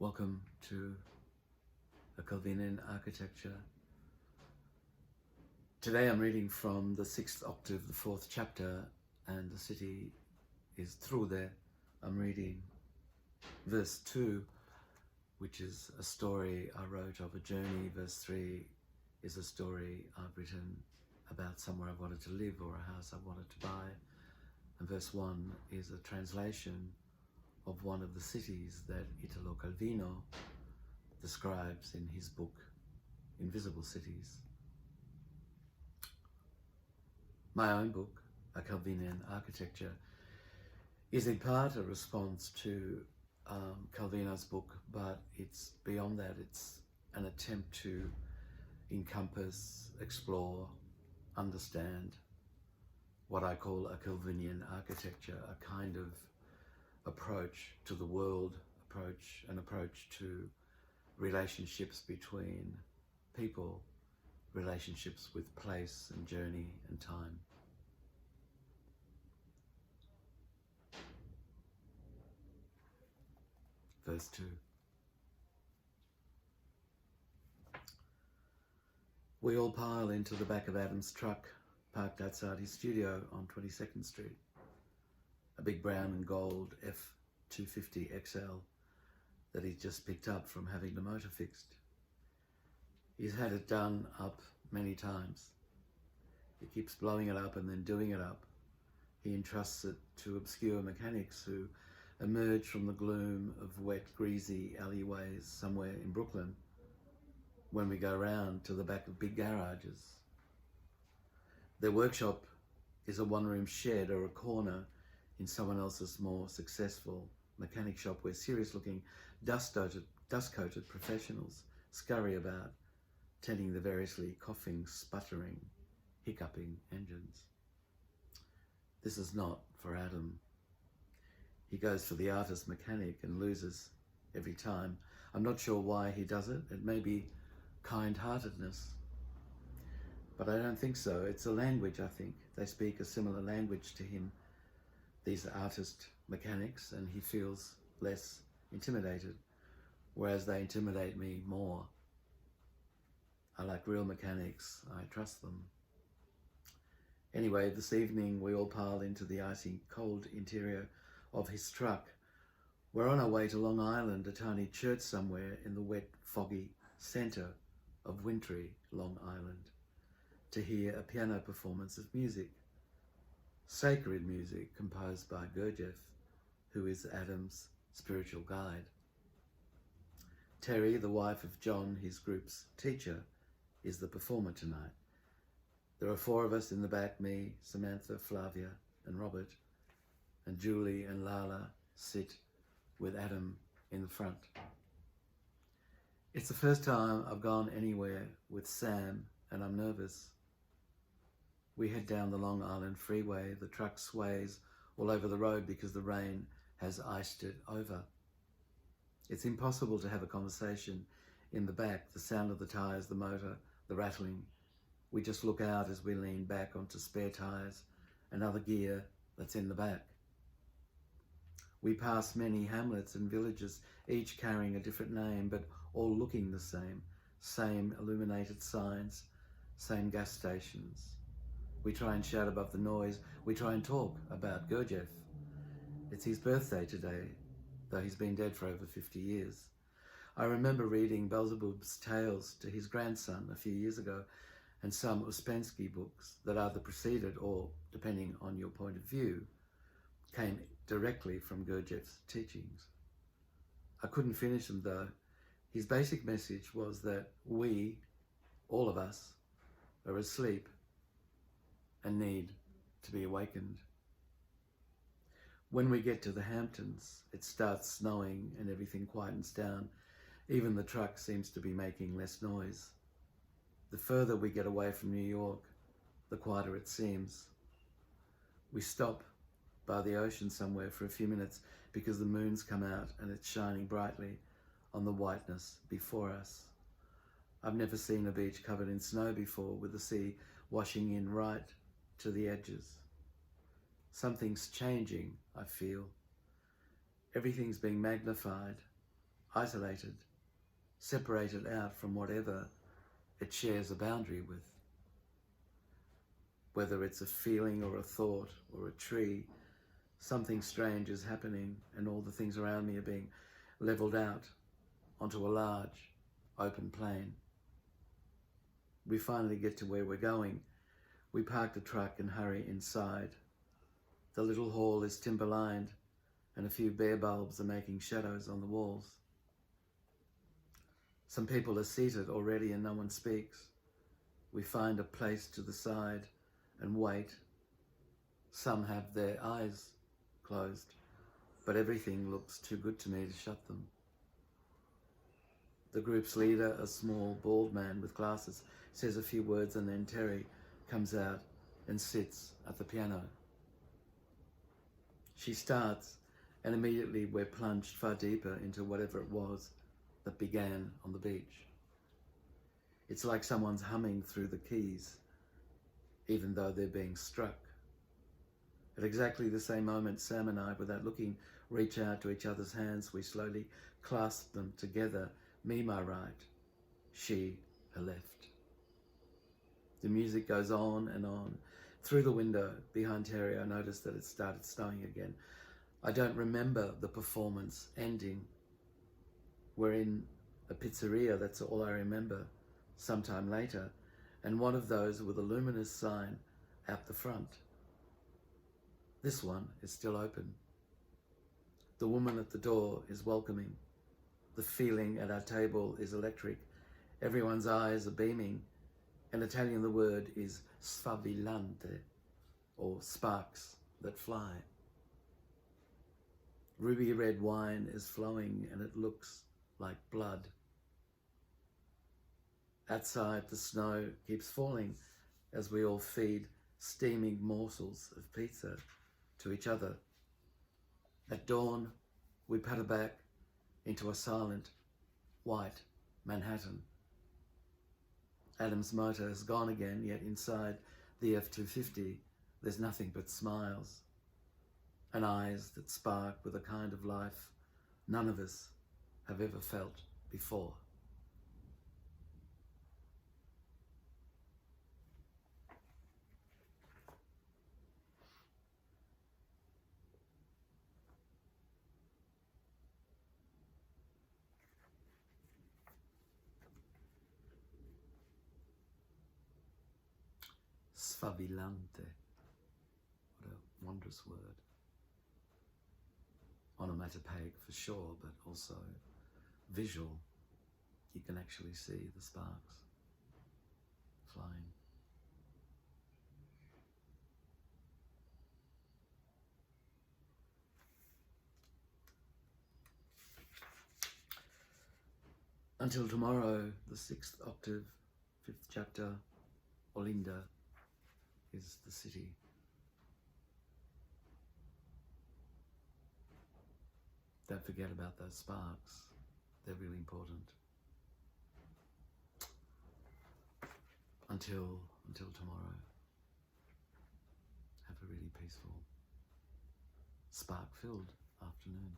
Welcome to a Calvinian architecture. Today I'm reading from the 6th octave, the 4th chapter, and the city is trude. I'm reading verse 2, which is a story I wrote of a journey. Verse 3 is a story I've written about somewhere I wanted to live or a house I wanted to buy. And verse 1 is a translation of one of the cities that Italo Calvino describes in his book, Invisible Cities. My own book, A Calvinian Architecture, is in part a response to Calvino's book, but it's beyond that. It's an attempt to encompass, explore, understand what I call a Calvinian architecture, a kind of approach to the world, an approach to relationships between people, relationships with place and journey and time. Verse 2. We all pile into the back of Adam's truck, parked outside his studio on 22nd Street. A big brown and gold F250 XL that he's just picked up from having the motor fixed. He's had it done up many times. He keeps blowing it up and then doing it up. He entrusts it to obscure mechanics who emerge from the gloom of wet, greasy alleyways somewhere in Brooklyn when we go round to the back of big garages. Their workshop is a one-room shed or a corner in someone else's more successful mechanic shop where serious-looking, dust-coated professionals scurry about, tending the variously coughing, sputtering, hiccuping engines. This is not for Adam. He goes for the artist mechanic and loses every time. I'm not sure why he does it. It may be kind-heartedness, but I don't think so. It's a language, I think. They speak a similar language to him, these artist mechanics, and he feels less intimidated, whereas they intimidate me more. I like real mechanics. I trust them. Anyway, this evening we all pile into the icy cold interior of his truck. We're on our way to Long Island, a tiny church somewhere in the wet, foggy centre of wintry Long Island, to hear a piano performance of music. Sacred music composed by Gurdjieff, who is Adam's spiritual guide. Terry, the wife of John, his group's teacher, is the performer tonight. There are 4 of us in the back, me, Samantha, Flavia and Robert, and Julie and Lala sit with Adam in the front. It's the first time I've gone anywhere with Sam and I'm nervous. We head down the Long Island freeway. The truck sways all over the road because the rain has iced it over. It's impossible to have a conversation in the back. The sound of the tires, the motor, the rattling. We just look out as we lean back onto spare tires and other gear that's in the back. We pass many hamlets and villages, each carrying a different name, but all looking the same. Same illuminated signs, same gas stations. We try and shout above the noise. We try and talk about Gurdjieff. It's his birthday today, though he's been dead for over 50 years. I remember reading Beelzebub's tales to his grandson a few years ago, and some Uspensky books that either preceded or, depending on your point of view, came directly from Gurdjieff's teachings. I couldn't finish them though. His basic message was that we, all of us, are asleep and need to be awakened. When we get to the Hamptons, it starts snowing and everything quietens down. Even the truck seems to be making less noise. The further we get away from New York, the quieter it seems. We stop by the ocean somewhere for a few minutes because the moon's come out and it's shining brightly on the whiteness before us. I've never seen a beach covered in snow before, with the sea washing in right to the edges. Something's changing, I feel. Everything's being magnified. isolated, separated out from whatever it shares a boundary with. Whether it's a feeling or a thought or a tree, something strange is happening and all the things around me are being leveled out onto a large, open plain. We finally get to where we're going. We park the truck and hurry inside. The little hall is timber-lined and a few bare bulbs are making shadows on the walls. Some people are seated already and no one speaks. We find a place to the side and wait. Some have their eyes closed, but everything looks too good to me to shut them. The group's leader, a small, bald man with glasses, says a few words and then Terry comes out and sits at the piano. She starts and immediately we're plunged far deeper into whatever it was that began on the beach. It's like someone's humming through the keys, even though they're being struck. At exactly the same moment, Sam and I, without looking, reach out to each other's hands. We slowly clasp them together, me my right, she her left. The music goes on and on. Through the window behind Terry, I noticed that it started snowing again. I don't remember the performance ending. We're in a pizzeria, that's all I remember, sometime later, and one of those with a luminous sign out the front. This one is still open. The woman at the door is welcoming. The feeling at our table is electric. Everyone's eyes are beaming. In Italian, the word is sfavillante, or sparks that fly. Ruby red wine is flowing and it looks like blood. Outside, the snow keeps falling as we all feed steaming morsels of pizza to each other. At dawn, we paddle back into a silent, white Manhattan. Adam's motor has gone again, yet inside the F-250, there's nothing but smiles and eyes that spark with a kind of life none of us have ever felt before. Sfavillante. What a wondrous word. Onomatopoeic for sure, but also visual. You can actually see the sparks flying. Until tomorrow, the 6th octave, 5th chapter, Olinda is the city. Don't forget about those sparks. They're really important. Until tomorrow, have a really peaceful, spark-filled afternoon.